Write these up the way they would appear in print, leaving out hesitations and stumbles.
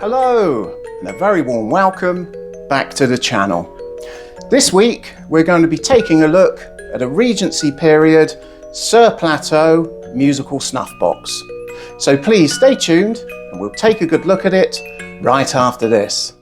Hello, and a very warm welcome back to the channel. This week we're going to be taking a look at a Regency period Sir Plateau musical snuff box. So please stay tuned and we'll take a good look at it right after this.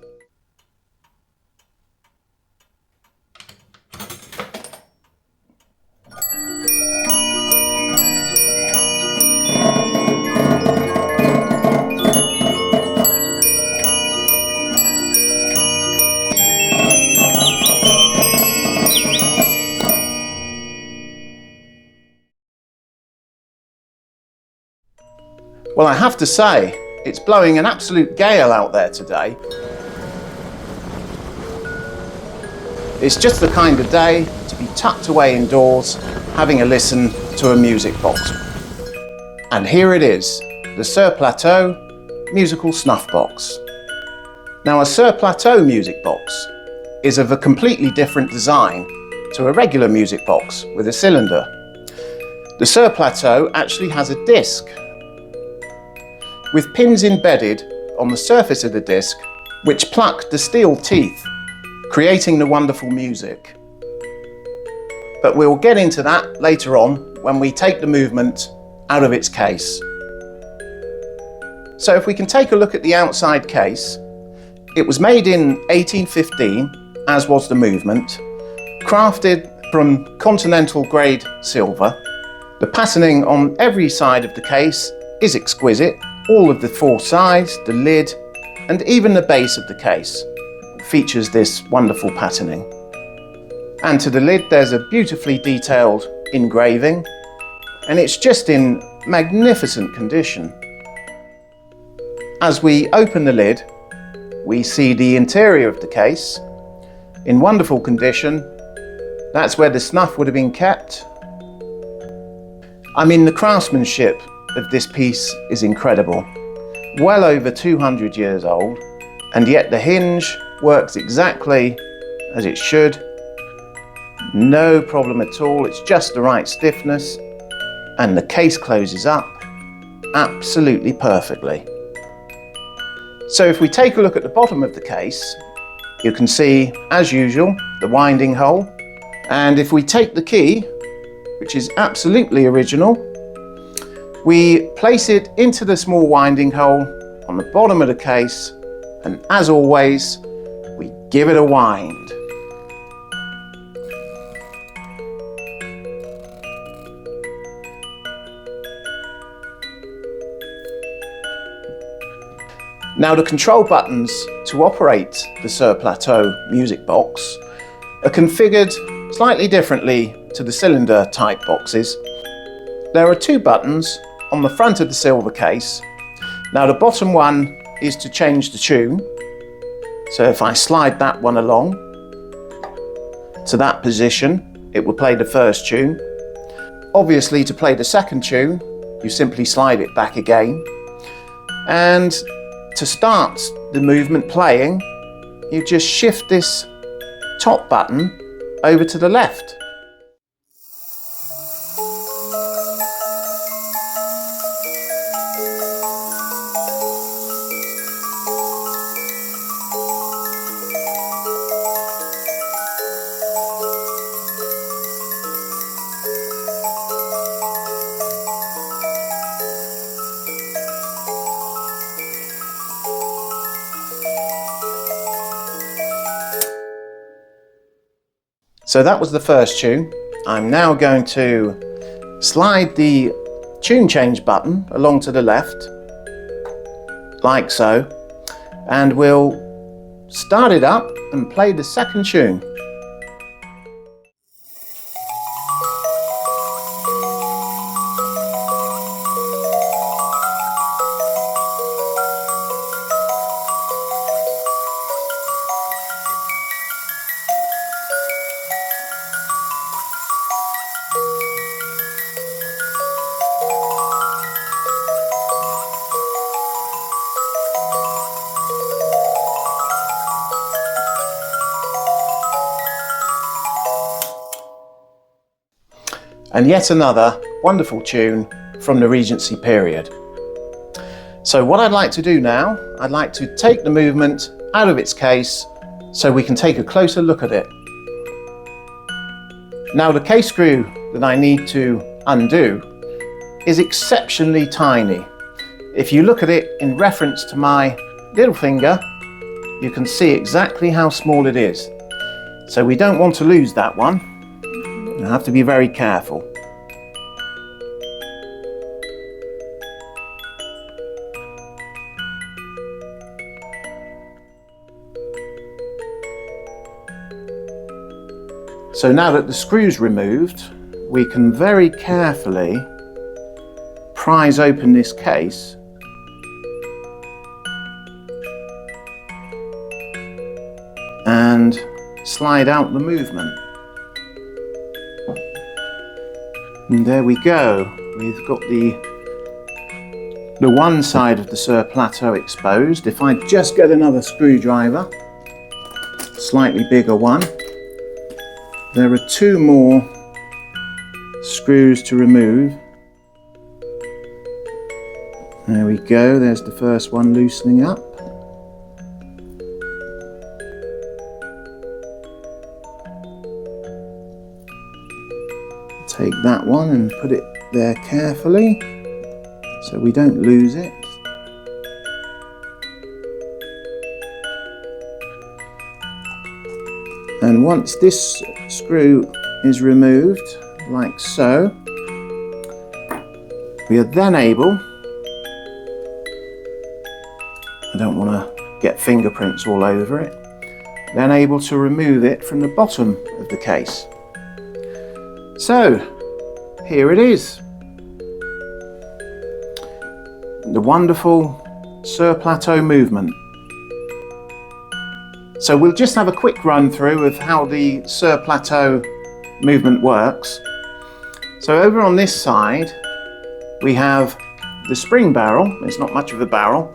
Well, I have to say, it's blowing an absolute gale out there today. It's just the kind of day to be tucked away indoors, having a listen to a music box. And here it is, the Sir Plateau musical snuff box. Now, a Sir Plateau music box is of a completely different design to a regular music box with a cylinder. The Sir Plateau actually has a disc with pins embedded on the surface of the disc which pluck the steel teeth, creating the wonderful music. But we'll get into that later on when we take the movement out of its case. So if we can take a look at the outside case, it was made in 1815, as was the movement, crafted from continental grade silver. The patterning on every side of the case is exquisite. All of the four sides, the lid, and even the base of the case features this wonderful patterning. And to the lid there's a beautifully detailed engraving, and it's just in magnificent condition. As we open the lid, we see the interior of the case in wonderful condition. That's where the snuff would have been kept. I mean, the craftsmanship of this piece is incredible. Well over 200 years old, and yet the hinge works exactly as it should. No problem at all, it's just the right stiffness, and the case closes up absolutely perfectly. So if we take a look at the bottom of the case, you can see, as usual, the winding hole. And if we take the key, which is absolutely original, we place it into the small winding hole on the bottom of the case, and as always, we give it a wind. Now, the control buttons to operate the Sir Plateau music box are configured slightly differently to the cylinder type boxes. There are two buttons on the front of the silver case. Now, the bottom one is to change the tune. So if I slide that one along to that position, it will play the first tune. Obviously, to play the second tune, you simply slide it back again. And to start the movement playing, you just shift this top button over to the left. So that was the first tune. I'm now going to slide the tune change button along to the left, like so, and we'll start it up and play the second tune. And yet another wonderful tune from the Regency period. So what I'd like to do now, I'd like to take the movement out of its case so we can take a closer look at it. Now the case screw that I need to undo is exceptionally tiny. If you look at it in reference to my little finger, you can see exactly how small it is. So we don't want to lose that one. You have to be very careful. So now that the screw's removed, we can very carefully prise open this case and slide out the movement. And there we go. We've got the one side of the Sir Plateau exposed. If I just get another screwdriver, slightly bigger one, there are two more screws to remove. There we go, there's the first one loosening up. Take that one and put it there carefully so we don't lose it. And once this screw is removed, like so, we are then able, I don't want to get fingerprints all over it, then able to remove it from the bottom of the case. So, here it is. The wonderful Sir Plateau movement. So we'll just have a quick run through of how the Sir Plateau movement works. So over on this side, we have the spring barrel. It's not much of a barrel,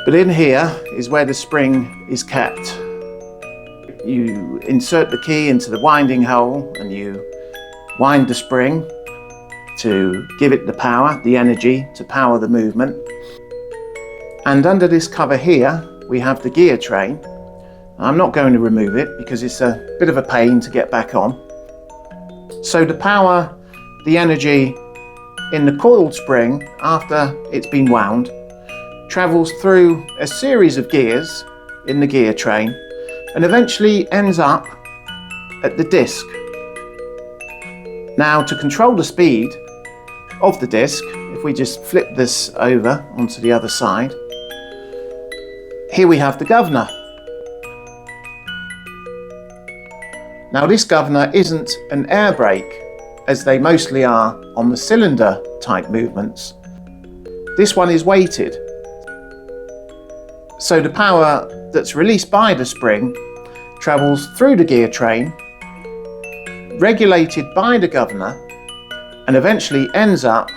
but in here is where the spring is kept. You insert the key into the winding hole and you wind the spring to give it the power, the energy to power the movement. And under this cover here, we have the gear train. I'm not going to remove it because it's a bit of a pain to get back on. So to power the energy in the coiled spring after it's been wound, travels through a series of gears in the gear train and eventually ends up at the disc. Now to control the speed of the disc, if we just flip this over onto the other side, here we have the governor. Now this governor isn't an air brake, as they mostly are on the cylinder type movements. This one is weighted. So the power that's released by the spring travels through the gear train, regulated by the governor, and eventually ends up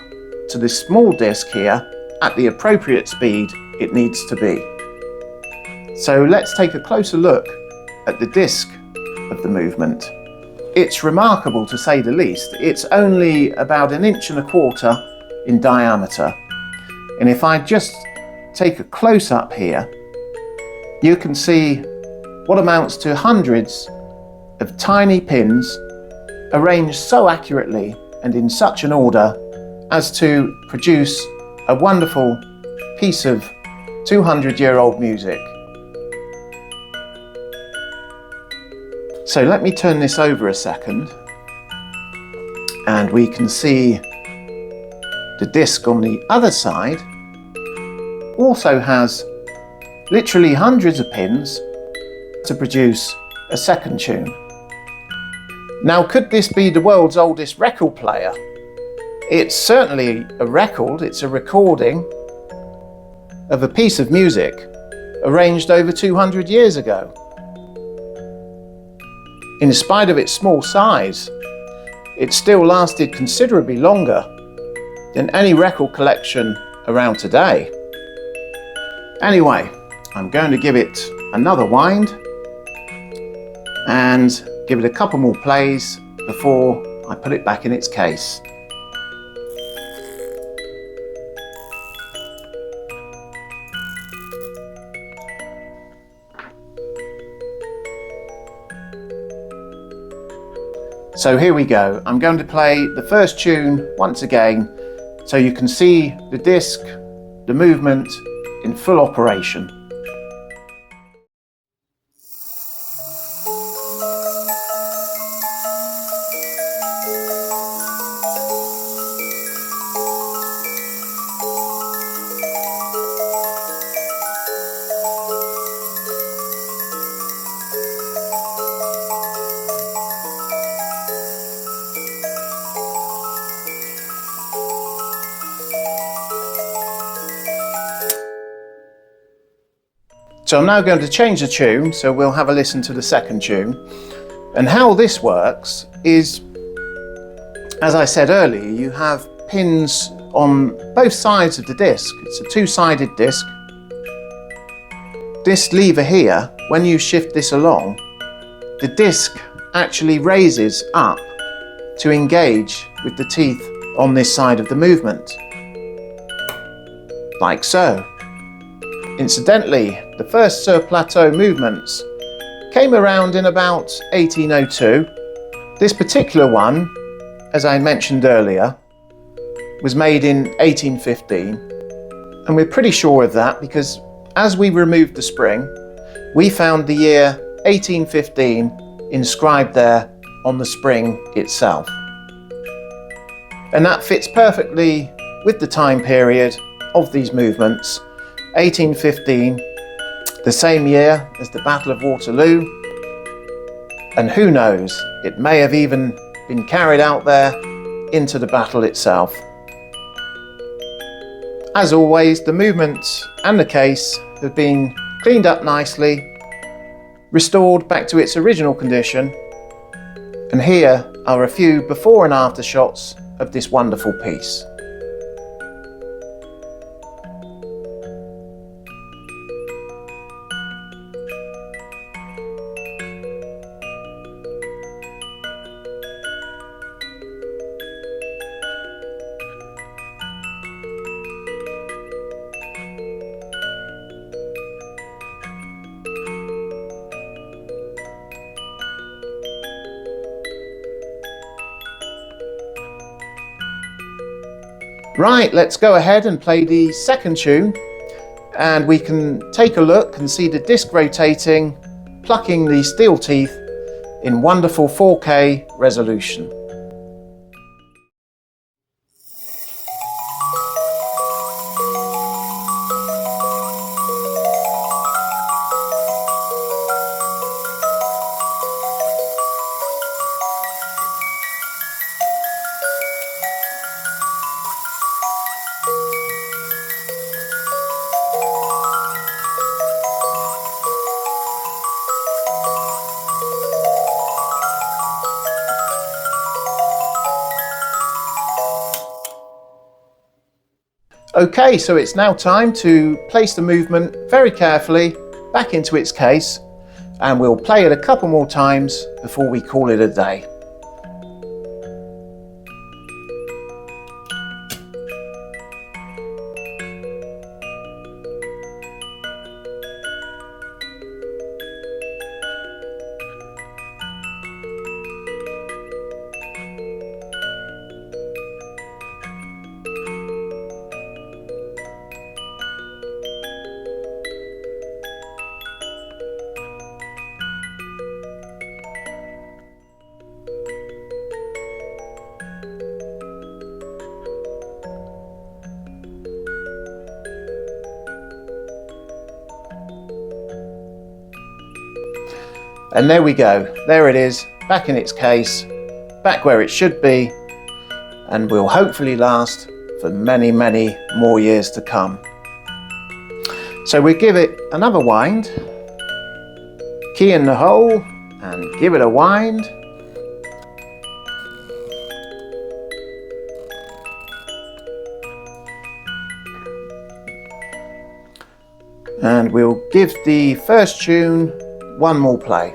to this small disc here at the appropriate speed it needs to be. So let's take a closer look at the disc of the movement. It's remarkable to say the least. It's only about 1.25 inches in diameter. And if I just take a close-up here, you can see what amounts to hundreds of tiny pins arranged so accurately and in such an order as to produce a wonderful piece of 200-year-old music. So let me turn this over a second and we can see the disc on the other side also has literally hundreds of pins to produce a second tune. Now, could this be the world's oldest record player? It's certainly a record, it's a recording of a piece of music arranged over 200 years ago. In spite of its small size, it still lasted considerably longer than any record collection around today. Anyway, I'm going to give it another wind and give it a couple more plays before I put it back in its case. So here we go. I'm going to play the first tune once again so you can see the disc, the movement in full operation. So I'm now going to change the tune, so we'll have a listen to the second tune. And how this works is, as I said earlier, you have pins on both sides of the disc. It's a two-sided disc. This lever here, when you shift this along, the disc actually raises up to engage with the teeth on this side of the movement, like so. Incidentally, the first Sir Plateau movements came around in about 1802. This particular one, as I mentioned earlier, was made in 1815, and we're pretty sure of that because as we removed the spring, we found the year 1815 inscribed there on the spring itself. And that fits perfectly with the time period of these movements. 1815, the same year as the Battle of Waterloo, and who knows, it may have even been carried out there into the battle itself. As always, the movement and the case have been cleaned up nicely, restored back to its original condition, and here are a few before and after shots of this wonderful piece. Right, let's go ahead and play the second tune, and we can take a look and see the disc rotating, plucking the steel teeth in wonderful 4K resolution. Okay, so it's now time to place the movement very carefully back into its case, and we'll play it a couple more times before we call it a day. And there we go, there it is, back in its case, back where it should be, and will hopefully last for many, many more years to come. So we give it another wind, key in the hole, and give it a wind. And we'll give the first tune one more play.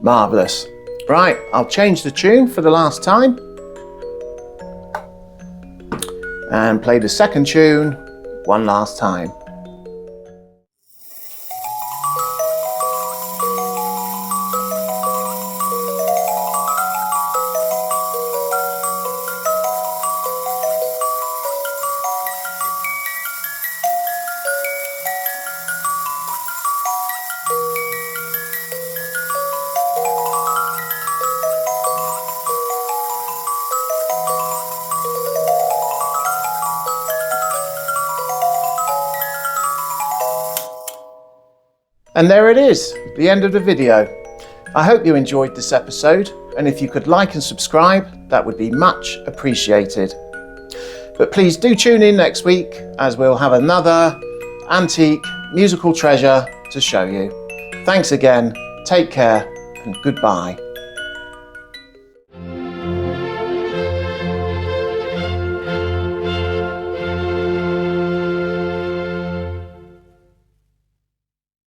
Marvellous. Right, I'll change the tune for the last time and play the second tune one last time. And there it is, the end of the video. I hope you enjoyed this episode, and if you could like and subscribe, that would be much appreciated. But please do tune in next week, as we'll have another antique musical treasure to show you. Thanks again, take care, and goodbye.